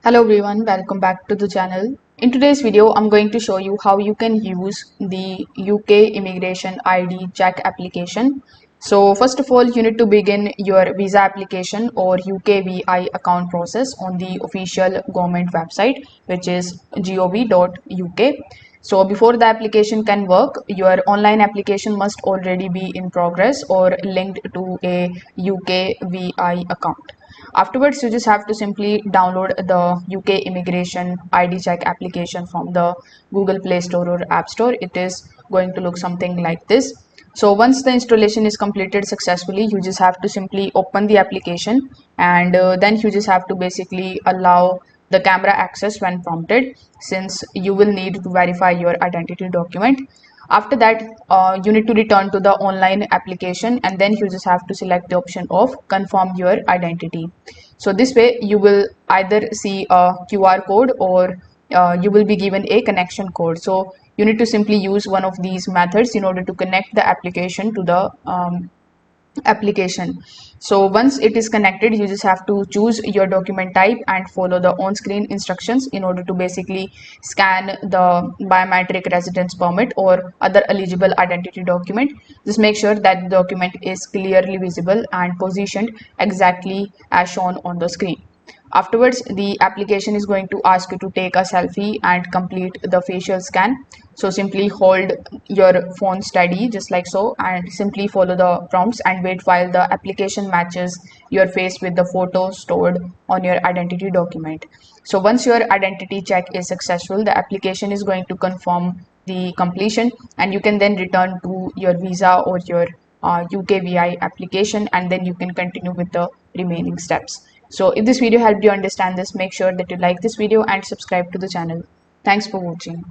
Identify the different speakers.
Speaker 1: Hello everyone, welcome back to the channel. In today's video, I'm going to show you how you can use the UK immigration ID check application. So first of all, you need to begin your visa application or UKVI account process on the official government website, which is gov.uk. So before the application can work, your online application must already be in progress or linked to a UKVI account. Afterwards, you just have to simply download the UK immigration ID check application from the Google Play Store or App Store. It is going to look something like this. So once the installation is completed successfully, you just have to simply open the application, and then you just have to basically allow the camera access when prompted, since you will need to verify your identity document. After that, you need to return to the online application, and then you just have to select the option of confirm your identity. So this way you will either see a QR code or you will be given a connection code. So you need to simply use one of these methods in order to connect the application to the application. So once it is connected, you just have to choose your document type and follow the on-screen instructions in order to basically scan the biometric residence permit or other eligible identity document. Just make sure that the document is clearly visible and positioned exactly as shown on the screen. Afterwards, the application is going to ask you to take a selfie and complete the facial scan. So simply hold your phone steady just like so and simply follow the prompts and wait while the application matches your face with the photo stored on your identity document. So once your identity check is successful, the application is going to confirm the completion, and you can then return to your visa or your UKVI application, and then you can continue with the remaining steps. So if this video helped you understand this, make sure that you like this video and subscribe to the channel. Thanks for watching.